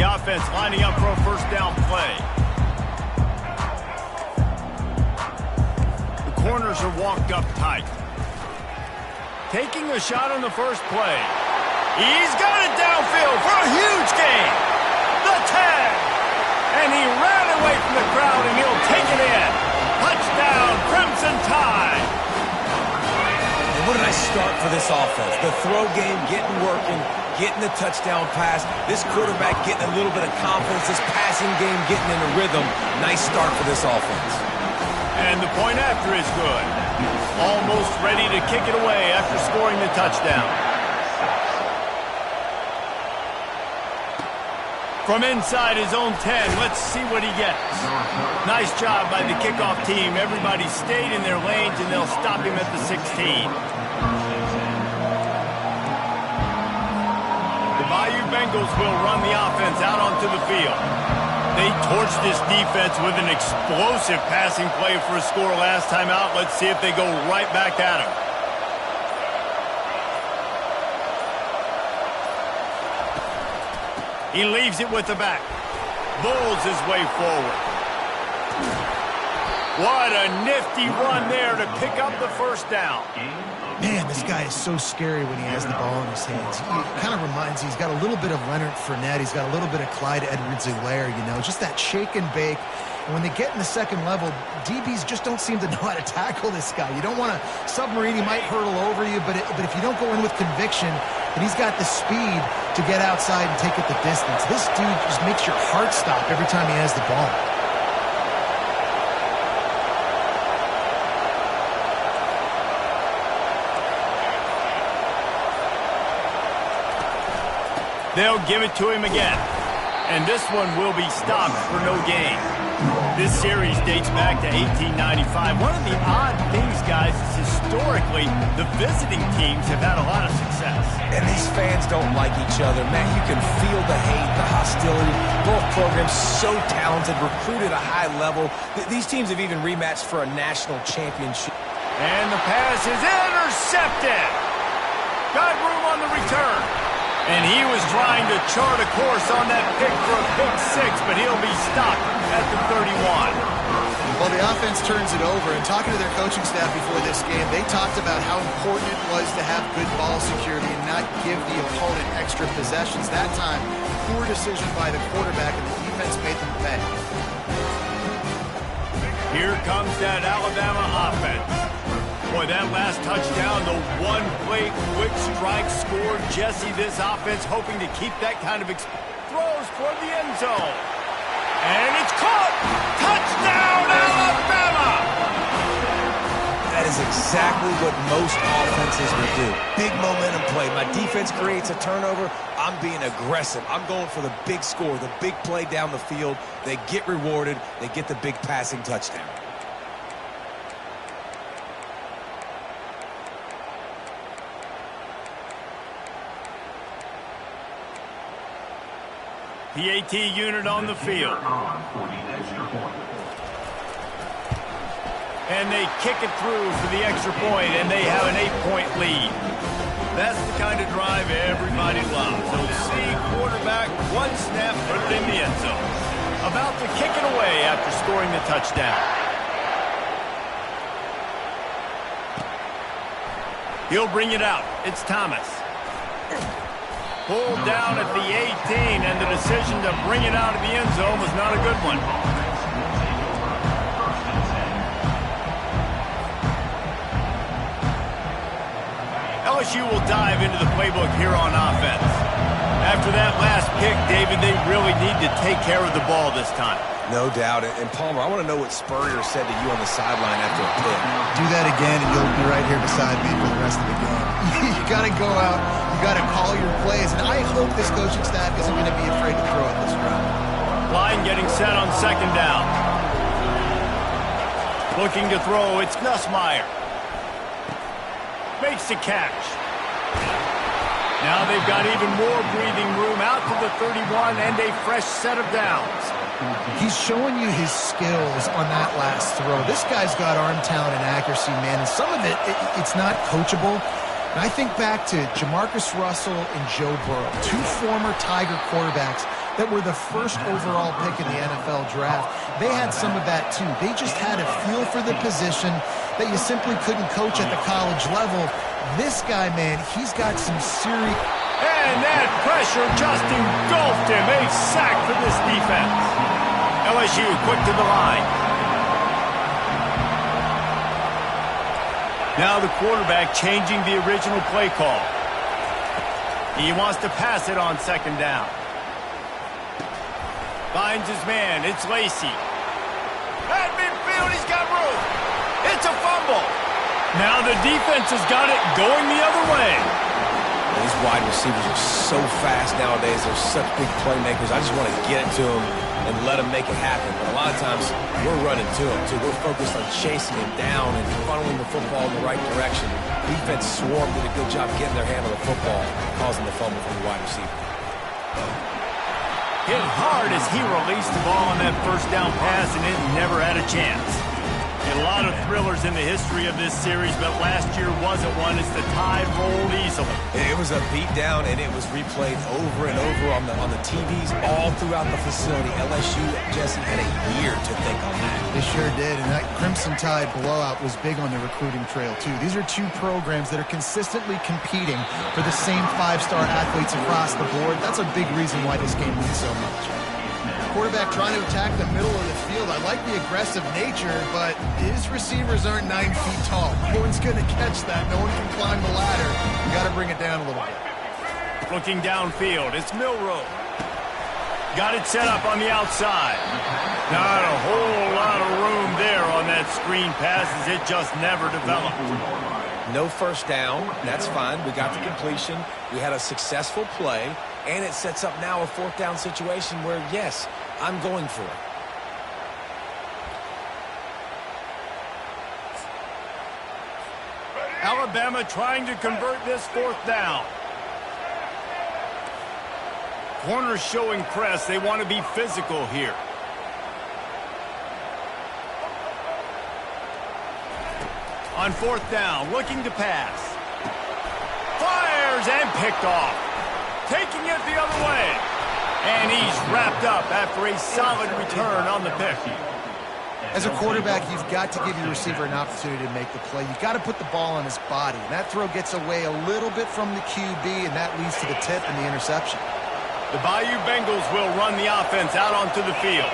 offense lining up for a first down play. The corners are walked up tight. Taking a shot on the first play. He's got it downfield for a huge gain. The tag. And he ran away from the crowd, and he'll take it in. Touchdown, Crimson Tide. And what did I start for this offense? The throw game getting working, getting the touchdown pass. This quarterback getting a little bit of confidence. This passing game getting in a rhythm. Nice start for this offense. And the point after is good. Almost ready to kick it away after scoring the touchdown. From inside his own 10, let's see what he gets. Nice job by the kickoff team. Everybody stayed in their lanes, and they'll stop him at the 16. The Bayou Bengals will run the offense out onto the field. They torched this defense with an explosive passing play for a score last time out. Let's see if they go right back at him. He leaves it with the back. Bulls his way forward. What a nifty run there to pick up the first down. Man, this guy is so scary when he has the ball in his hands. He kind of reminds me, he's got a little bit of Leonard Fournette. He's got a little bit of Clyde Edwards-Helaire, you know, just that shake and bake. And when they get in the second level, DBs just don't seem to know how to tackle this guy. You don't want to submarine. He might hurtle over you, but if you don't go in with conviction, and he's got the speed to get outside and take it the distance. This dude just makes your heart stop every time he has the ball. They'll give it to him again. And this one will be stopped for no gain. This series dates back to 1895. One of the odd things, guys, is historically the visiting teams have had a lot of success. And these fans don't like each other. Man, you can feel the hate, the hostility. Both programs so talented, recruited at a high level. These teams have even rematched for a national championship. And the pass is intercepted. Got room on the return. And he was trying to chart a course on that pick for a pick six, but he'll be stopped at the 31. Well, the offense turns it over, and talking to their coaching staff before this game, they talked about how important it was to have good ball security and not give the opponent extra possessions. That time, poor decision by the quarterback, and the defense made them pay. Here comes that Alabama offense. Boy, that last touchdown, the one-play quick strike scored. Jesse, this offense hoping to keep that kind of throws toward the end zone. And it's caught! Touchdown, Alabama! That is exactly what most offenses would do. Big momentum play. My defense creates a turnover. I'm being aggressive. I'm going for the big score, the big play down the field. They get rewarded. They get the big passing touchdown. PAT unit on the field. And they kick it through for the extra point, and they have an 8-point lead. That's the kind of drive everybody loves. So see quarterback, one snap, put it in the end zone. About to kick it away after scoring the touchdown. He'll bring it out. It's Thomas. Pulled down at the 18, and the decision to bring it out of the end zone was not a good one. LSU will dive into the playbook here on offense. After that last pick, David, they really need to take care of the ball this time. No doubt. And Palmer, I want to know what Spurrier said to you on the sideline after a pick. Do that again, and you'll be right here beside me for the rest of the game. You got to go out. You got to call your plays, and I hope this coaching staff isn't going to be afraid to throw it this round. Line getting set on second down. Looking to throw, it's Nussmeier. Makes the catch. Now they've got even more breathing room out to the 31 and a fresh set of downs. He's showing you his skills on that last throw. This guy's got arm talent and accuracy, man, and some of it's not coachable. And I think back to Jamarcus Russell and Joe Burrow, two former Tiger quarterbacks that were the first overall pick in the NFL draft. They had some of that too. They just had a feel for the position that you simply couldn't coach at the college level. This guy, man, he's got some serious... And that pressure just engulfed him. A sack for this defense. LSU quick to the line. Now the quarterback changing the original play call. He wants to pass it on second down. Finds his man. It's Lacy. At midfield, he's got room. It's a fumble. Now the defense has got it going the other way. These wide receivers are so fast nowadays. They're such big playmakers. I just want to get it to them and let them make it happen. But a lot of times, we're running to them, too. We're focused on chasing him down and funneling the football in the right direction. Defense swarmed, did a good job getting their hand on the football, causing the fumble from the wide receiver. Hit hard as he released the ball on that first down pass, and it never had a chance. A lot of thrillers in the history of this series, but last year wasn't one as the tide rolled easily. It was a beatdown, and it was replayed over and over on the TVs all throughout the facility. LSU, Jesse, had a year to think on that. They sure did, and that Crimson Tide blowout was big on the recruiting trail, too. These are two programs that are consistently competing for the same five-star athletes across the board. That's a big reason why this game means so much. Quarterback trying to attack the middle of the field. I like the aggressive nature, but his receivers aren't 9 feet tall. No one's going to catch that. No one can climb the ladder. You got to bring it down a little bit. Looking downfield, it's Milroe. Got it set up on the outside. Not a whole lot of room there on that screen pass as it just never developed. No first down. That's fine. We got the completion. We had a successful play, and it sets up now a fourth down situation where, yes, I'm going for it. Alabama trying to convert this fourth down. Corners showing press. They want to be physical here. On fourth down, looking to pass. Fires and picked off. Taking it the other way. And he's wrapped up after a solid return on the pick. As a quarterback, you've got to give your receiver an opportunity to make the play. You've got to put the ball on his body. And that throw gets away a little bit from the QB, and that leads to the tip and the interception. The Bayou Bengals will run the offense out onto the field.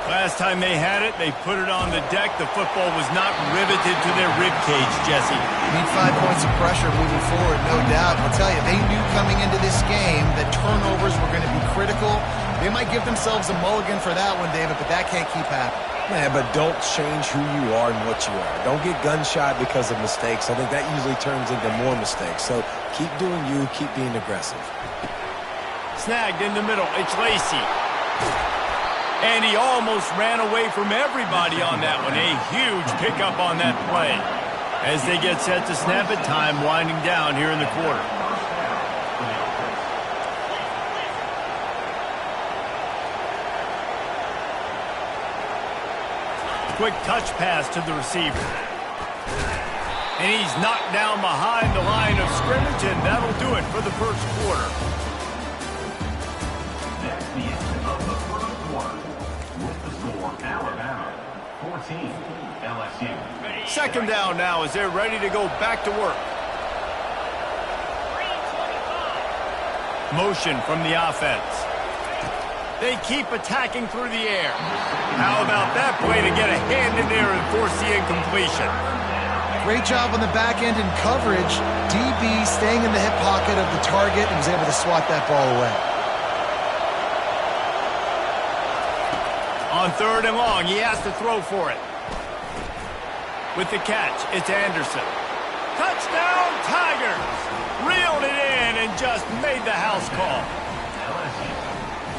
Last time they had it, they put it on the deck. The football was not riveted to their rib cage, Jesse. Need 5 points of pressure moving forward, no doubt. I'll tell you, they knew coming into this game that turnovers were going to be critical. They might give themselves a mulligan for that one, David, but that can't keep happening. Man, but don't change who you are and what you are. Don't get gun-shy because of mistakes. I think that usually turns into more mistakes. So keep doing you, keep being aggressive. Snagged in the middle. It's Lacy. And he almost ran away from everybody on that one. A huge pickup on that play. As they get set to snap it, time winding down here in the quarter. Quick touch pass to the receiver. And he's knocked down behind the line of scrimmage, and that'll do it for the first quarter. That's the end of the first quarter. With the score, Alabama 14, LSU. Second down now as they're ready to go back to work. Motion from the offense. They keep attacking through the air. How about that play to get a hand in there and force the incompletion? Great job on the back end in coverage. DB staying in the hip pocket of the target and was able to swat that ball away. On third and long, he has to throw for it. With the catch, it's Anderson. Touchdown, Tigers! Reeled it in and just made the house call.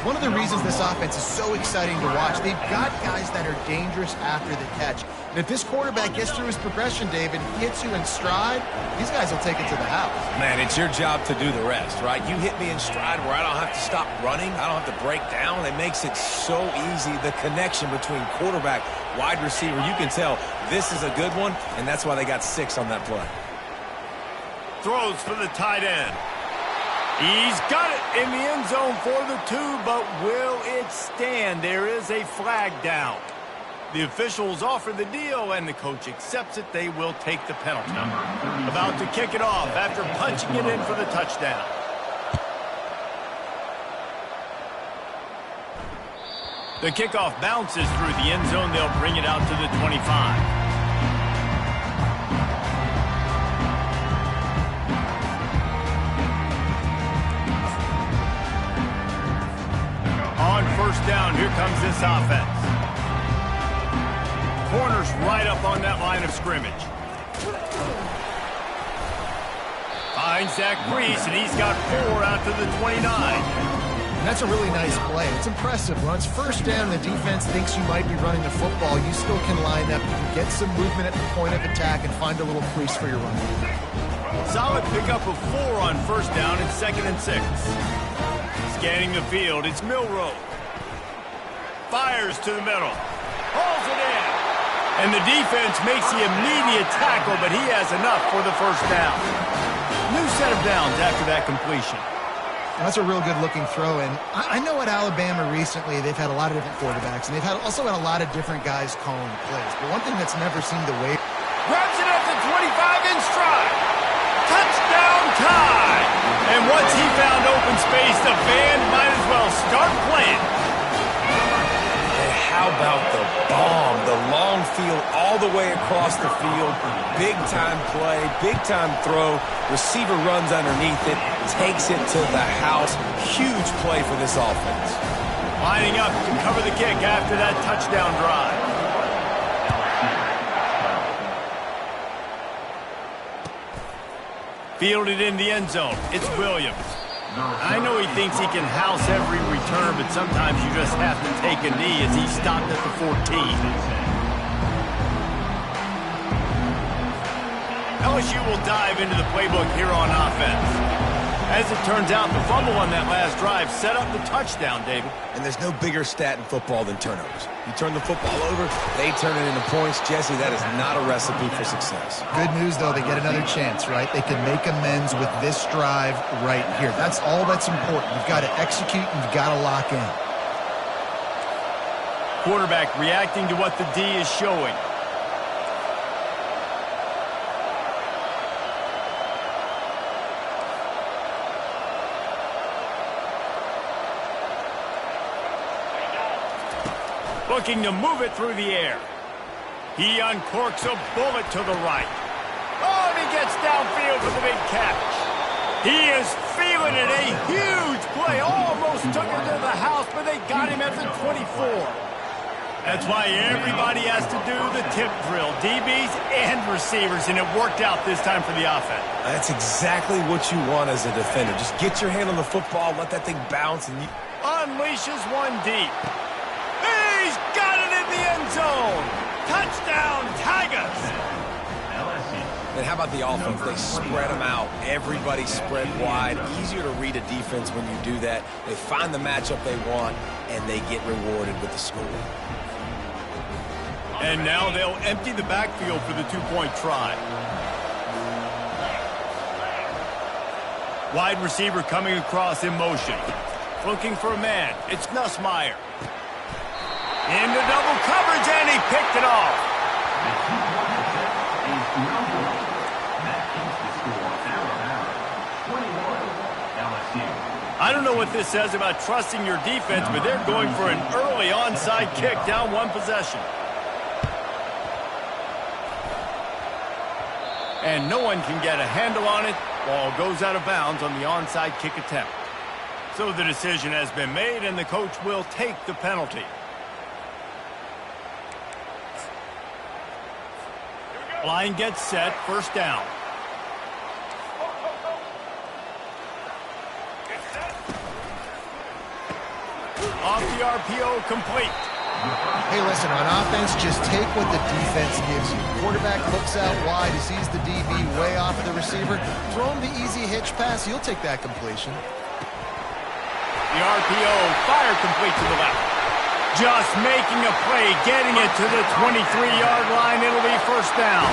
One of the reasons this offense is so exciting to watch, they've got guys that are dangerous after the catch. And if this quarterback gets through his progression, David, hits you in stride, these guys will take it to the house. Man, it's your job to do the rest, right? You hit me in stride where I don't have to stop running. I don't have to break down. It makes it so easy. The connection between quarterback, wide receiver, you can tell this is a good one, and that's why they got 6 on that play. throws for the tight end. He's got it in the end zone for the 2, but will it stand? There is a flag down. The officials offer the deal, and the coach accepts it. They will take the penalty. About to kick it off after punching it in for the touchdown. The kickoff bounces through the end zone. They'll bring it out to the 25. On first down, here comes this offense. Corner's right up on that line of scrimmage. Finds Zach Brees, and he's got 4 out to the 29. And that's a really nice play. It's impressive. When it's first down, the defense thinks you might be running the football. You still can line up, you can get some movement at the point of attack, and find a little crease for your run. Solid pickup of 4 on first down and 2nd and 6. Scanning the field, it's Milroe. Fires to the middle. Hauls it in. And the defense makes the immediate tackle, but he has enough for the first down. New set of downs after that completion. That's a real good-looking throw. And I know at Alabama recently they've had a lot of different quarterbacks, and they've also had a lot of different guys calling plays. But one thing that's never seemed to wait. Grabs it at the 25 in stride. Touchdown tie. And once he found open space, the band might as well start playing. How about the bomb? The long field all the way across the field. Big-time play, big-time throw. Receiver runs underneath it, takes it to the house. Huge play for this offense. Lining up to cover the kick after that touchdown drive. Fielded in the end zone. It's Williams. I know he thinks he can house every return, but sometimes you just have to take a knee as he stopped at the 14. LSU will dive into the playbook here on offense. As it turns out, the fumble on that last drive set up the touchdown, David. And there's no bigger stat in football than turnovers. You turn the football over, they turn it into points. Jesse, that is not a recipe for success. Good news, though, they get another chance, right? They can make amends with this drive right here. That's all that's important. You've got to execute and you've got to lock in. Quarterback reacting to what the D is showing. Looking to move it through the air. He uncorks a bullet to the right. Oh, and he gets downfield for the big catch. He is feeling it. A huge play. Almost took him to the house, but they got him at the 24. That's why everybody has to do the tip drill. DBs and receivers, and it worked out this time for the offense. That's exactly what you want as a defender. Just get your hand on the football, let that thing bounce, and you... Unleashes one deep. He's got it in the end zone. Touchdown, Tigers. And how about the offense? They spread them out. Everybody spread wide. Easier to read a defense when you do that. They find the matchup they want, and they get rewarded with the score. And now they'll empty the backfield for the two-point try. Wide receiver coming across in motion. Looking for a man. It's Nussmeier. Into double coverage, and he picked it off. I don't know what this says about trusting your defense, but they're going for an early onside kick down one possession. And no one can get a handle on it. Ball goes out of bounds on the onside kick attempt. So the decision has been made, and the coach will take the penalty. Line gets set, first down. Off the RPO, complete. Hey, listen, on offense, just take what the defense gives you. Quarterback looks out wide, he sees the DB way off of the receiver. Throw him the easy hitch pass, he'll take that completion. The RPO, fire complete to the left. Just making a play, getting it to the 23-yard line. It'll be first down.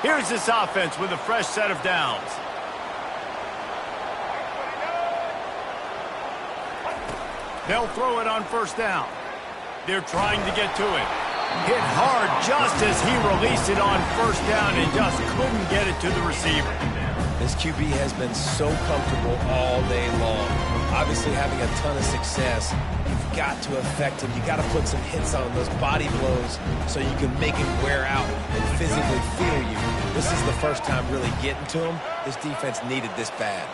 Here's this offense with a fresh set of downs. They'll throw it on first down. They're trying to get to it. Hit hard just as he released it on first down and just couldn't get it to the receiver. This QB has been so comfortable all day long. Obviously having a ton of success. You've got to affect him. You've got to put some hits on those body blows so you can make him wear out and physically feel you. This is the first time really getting to him. This defense needed this bad.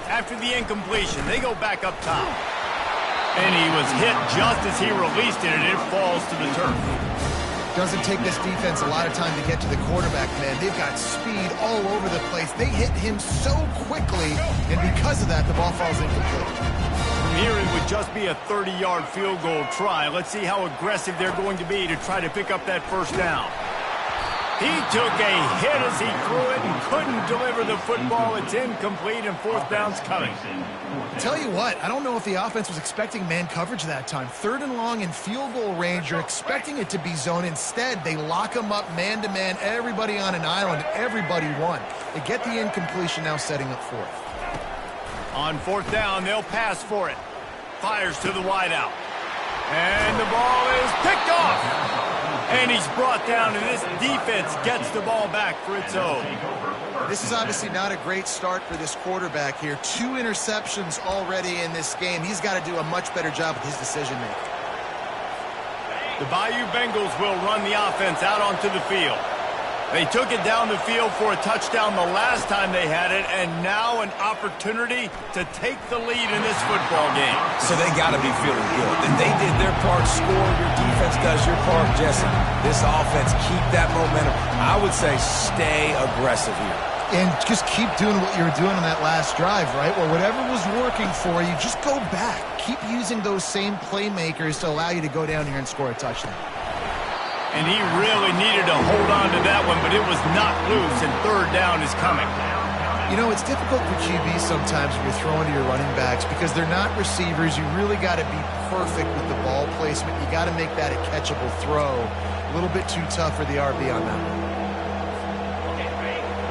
After the incompletion, they go back up top. And he was hit just as he released it, and it falls to the turf. Doesn't take this defense a lot of time to get to the quarterback, man. They've got speed all over the place. They hit him so quickly, and because of that, the ball falls incomplete. From here, it would just be a 30-yard field goal try. Let's see how aggressive they're going to be to try to pick up that first down. He took a hit as he threw it and couldn't deliver the football. It's incomplete, and fourth down's coming. Tell you what, I don't know if the offense was expecting man coverage that time. 3rd and long in field goal range, you're expecting it to be zone. Instead, they lock them up man-to-man, everybody on an island, everybody won. They get the incompletion, now setting up fourth. On fourth down, they'll pass for it. Fires to the wideout. And the ball is picked off. And he's brought down, and this defense gets the ball back for its own. This is obviously not a great start for this quarterback here. 2 interceptions already in this game. He's got to do a much better job with his decision-making. The Bayou Bengals will run the offense out onto the field. They took it down the field for a touchdown the last time they had it, and now an opportunity to take the lead in this football game. So they got to be feeling good. If they did their part, score, your defense does your part, Jesse. This offense, keep that momentum. I would say stay aggressive here. And just keep doing what you were doing on that last drive, right? Well, whatever was working for you, just go back. Keep using those same playmakers to allow you to go down here and score a touchdown. And he really needed to hold on to that one, but it was knocked loose, and third down is coming. You know, it's difficult for QBs sometimes when you're throwing to your running backs because they're not receivers. You really got to be perfect with the ball placement. You got to make that a catchable throw. A little bit too tough for the RB on that one.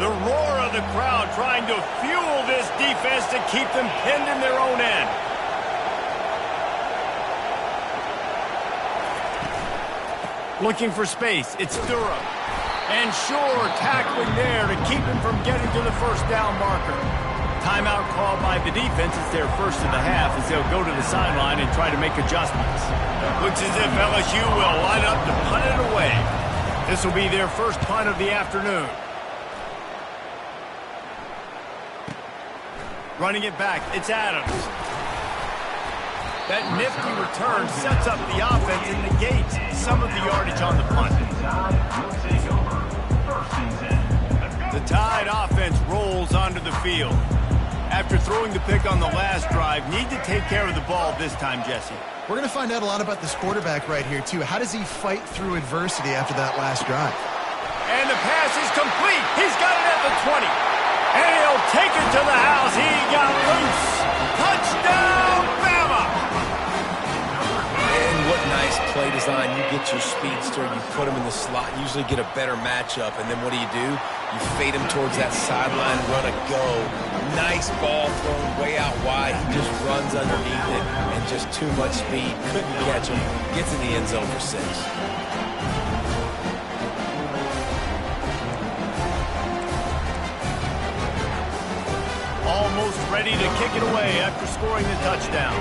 The roar of the crowd trying to fuel this defense to keep them pinned in their own end. Looking for space, it's Durham. And sure, tackling there to keep him from getting to the first down marker. Timeout called by the defense. It's their first of the half as they'll go to the sideline and try to make adjustments. Looks as if LSU will line up to punt it away. This will be their first punt of the afternoon. Running it back, it's Adams. That nifty return sets up the offense and negates some of the yardage on the punt. The Tide offense rolls onto the field. After throwing the pick on the last drive, need to take care of the ball this time, Jesse. We're going to find out a lot about this quarterback right here, too. How does he fight through adversity after that last drive? And the pass is complete. He's got it at the 20. And he'll take it to the house. He got loose. Touchdown, Bama! And what nice play design. You get your speedster, you put him in the slot, usually get a better matchup, and then what do? You fade him towards that sideline, run a go. Nice ball thrown way out wide. He just runs underneath it, and just too much speed. Couldn't catch him. Gets in the end zone for 6. Almost ready to kick it away after scoring the touchdown.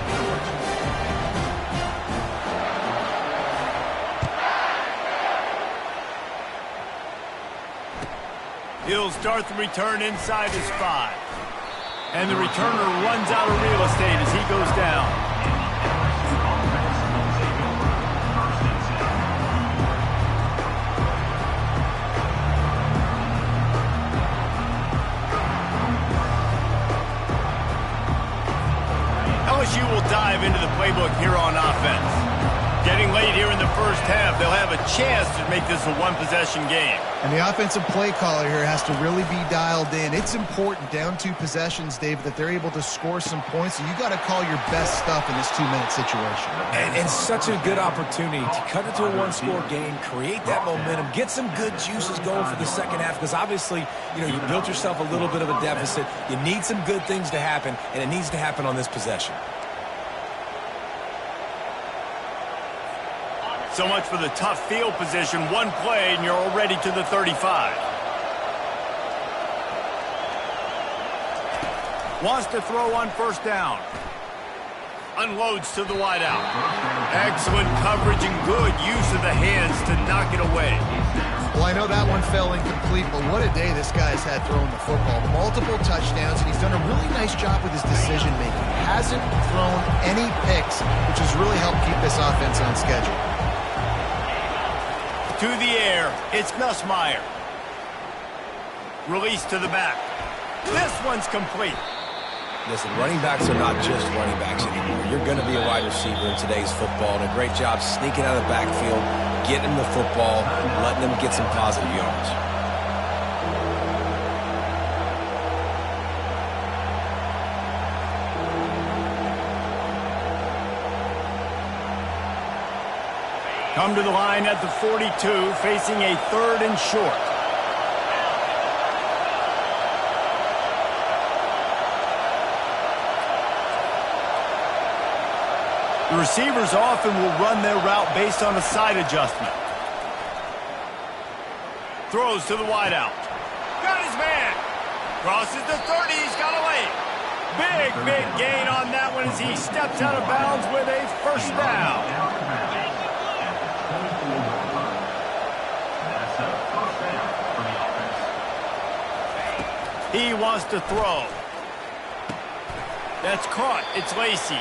He'll start the return inside his 5. And the returner runs out of real estate as he goes down. LSU will dive into the playbook here on offense. Getting late here in the first half, they'll have a chance to make this a one-possession game. And the offensive play caller here has to really be dialed in. It's important, down 2 possessions, David, that they're able to score some points. So you got to call your best stuff in this 2-minute situation. And such a good opportunity to cut it to a one-score game, create that momentum, get some good juices going for the second half, because obviously, you built yourself a little bit of a deficit. You need some good things to happen, and it needs to happen on this possession. So much for the tough field position. One play, and you're already to the 35. Wants to throw on first down. Unloads to the wideout. Excellent coverage and good use of the hands to knock it away. Well, I know that one fell incomplete, but what a day this guy's had throwing the football. Multiple touchdowns, and he's done a really nice job with his decision-making. Hasn't thrown any picks, which has really helped keep this offense on schedule. To the air, it's Nussmeier. Release to the back. This one's complete. Listen, running backs are not just running backs anymore. You're going to be a wide receiver in today's football, and a great job sneaking out of the backfield, getting them the football, letting them get some positive yards. Come to the line at the 42, facing a 3rd and short. The receivers often will run their route based on a side adjustment. Throws to the wideout. Got his man. Crosses the 30. He's got a lane. Big gain on that one as he steps out of bounds with a first down. He wants to throw. That's caught. It's Lacy.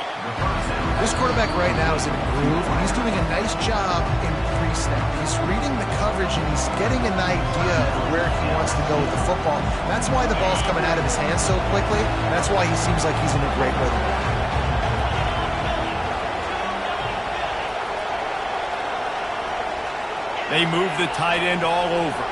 This quarterback right now is in a groove. He's doing a nice job in pre-snap. He's reading the coverage, and he's getting an idea of where he wants to go with the football. That's why the ball's coming out of his hands so quickly. That's why he seems like he's in a great rhythm. They move the tight end all over.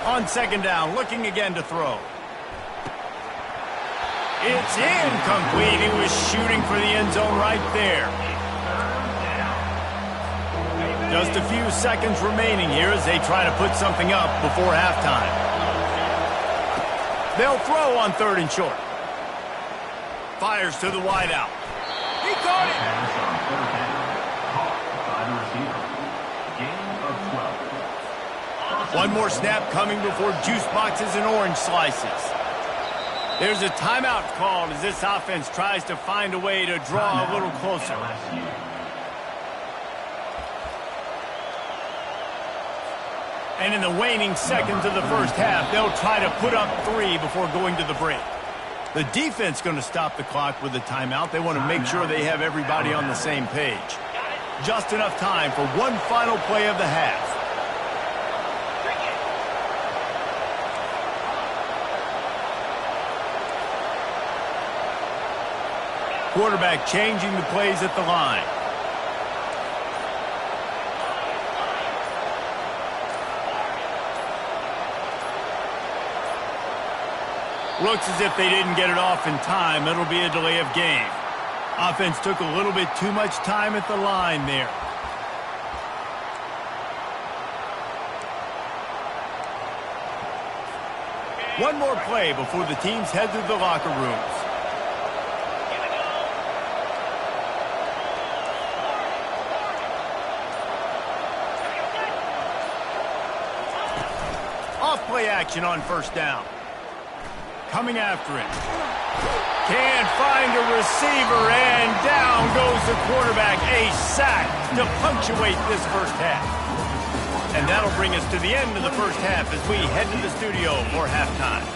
On second down, looking again to throw. It's incomplete. He was shooting for the end zone right there. Just a few seconds remaining here as they try to put something up before halftime. They'll throw on 3rd and short. Fires to the wideout. He caught it. One more snap coming before juice boxes and orange slices. There's a timeout called as this offense tries to find a way to draw a little closer. And in the waning seconds of the first half, they'll try to put up 3 before going to the break. The defense going to stop the clock with a timeout. They want to make sure they have everybody on the same page. Just enough time for one final play of the half. Quarterback changing the plays at the line. Looks as if they didn't get it off in time. It'll be a delay of game. Offense took a little bit too much time at the line there. One more play before the teams head to the locker rooms. Off-play action on first down. Coming after it. Can't find a receiver, and down goes the quarterback. A sack to punctuate this first half. And that'll bring us to the end of the first half as we head to the studio for halftime.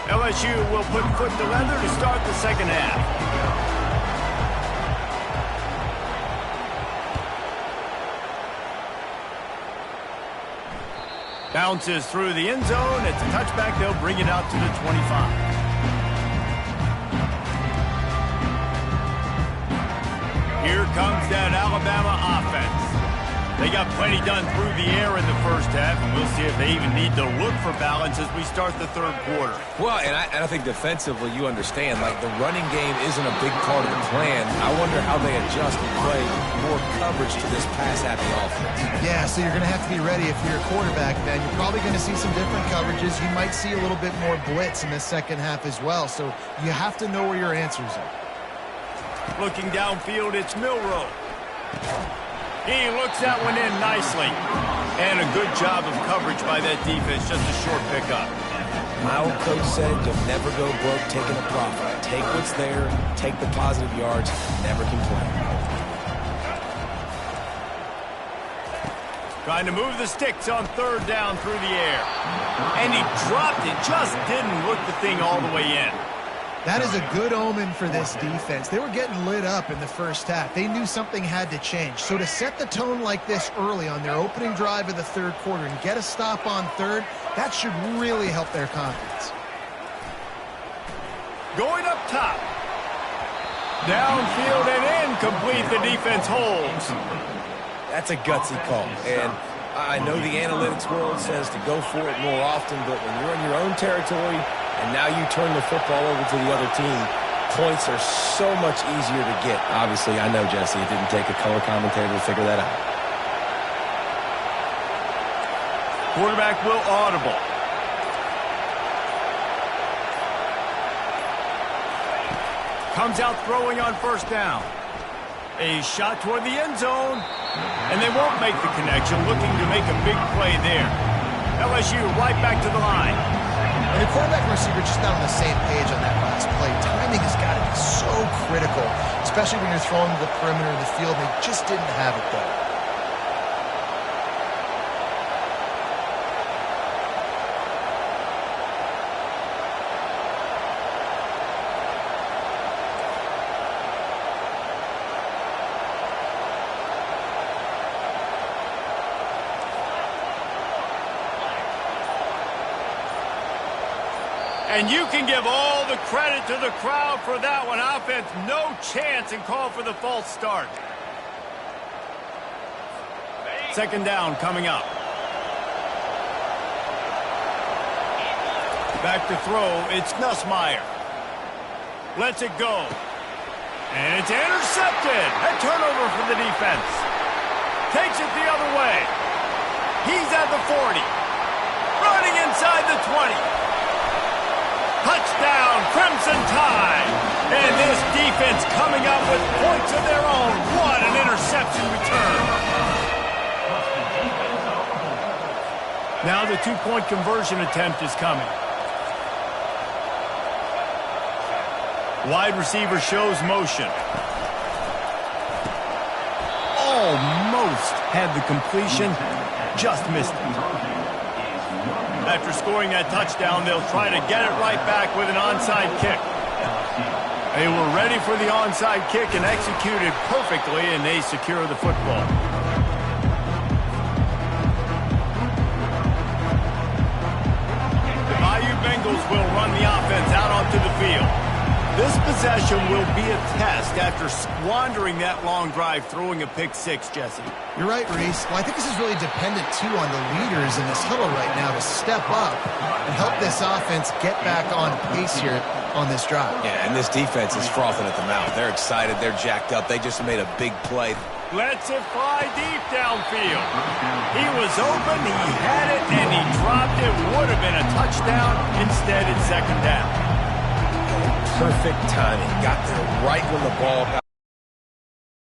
LSU will put foot to leather to start the second half. Bounces through the end zone. It's a touchback. They'll bring it out to the 25. Here comes that Alabama offense. They got plenty done through the air in the first half, and we'll see if they even need to look for balance as we start the third quarter. Well, and I think defensively, you understand, like the running game isn't a big part of the plan. I wonder how they adjust and play more coverage to this pass-happy offense. Yeah, so you're going to have to be ready if you're a quarterback, man. You're probably going to see some different coverages. You might see a little bit more blitz in the second half as well, so you have to know where your answers are. Looking downfield, it's Milroe. He looks that one in nicely. And a good job of coverage by that defense, just a short pickup. My old coach said you'll never go broke taking a profit. Take what's there, take the positive yards, never complain. Trying to move the sticks on third down through the air. And he dropped it, just didn't look the thing all the way in. That is a good omen for this defense. They were getting lit up in the first half. They knew something had to change. So to set the tone like this early on their opening drive of the third quarter and get a stop on third, that should really help their confidence. Going up top. Downfield and incomplete. The defense holds. That's a gutsy call. And I know the analytics world says to go for it more often, but when you're in your own territory and now you turn the football over to the other team, points are so much easier to get. Obviously, I know, Jesse, it didn't take a color commentator to figure that out. Quarterback will audible. Comes out throwing on first down. A shot toward the end zone. And they won't make the connection, looking to make a big play there. LSU right back to the line. And the quarterback and receiver just not on the same page on that last play. Timing has got to be so critical, especially when you're throwing to the perimeter of the field. They just didn't have it there. And you can give all the credit to the crowd for that one. Offense, no chance, and call for the false start. Second down coming up. Back to throw, it's Nussmeier. Lets it go. And it's intercepted. A turnover for the defense. Takes it the other way. He's at the 40. Running inside the 20. Touchdown, Crimson Tide. And this defense coming up with points of their own. What an interception return. Now the two-point conversion attempt is coming. Wide receiver shows motion. Almost had the completion, just missed it. After scoring that touchdown, they'll try to get it right back with an onside kick. They were ready for the onside kick and executed perfectly, and they secure the football. The Bayou Bengals will run the offense out onto the field. This possession will be a test after squandering that long drive, throwing a pick six, Jesse. You're right, Reese. Well, I think this is really dependent, too, on the leaders in this huddle right now to step up and help this offense get back on pace here on this drive. Yeah, and this defense is frothing at the mouth. They're excited. They're jacked up. They just made a big play. Lets it fly deep downfield. He was open, he had it, and he dropped it. Would have been a touchdown. Instead, it's second down. Perfect timing. Got there right when the ball got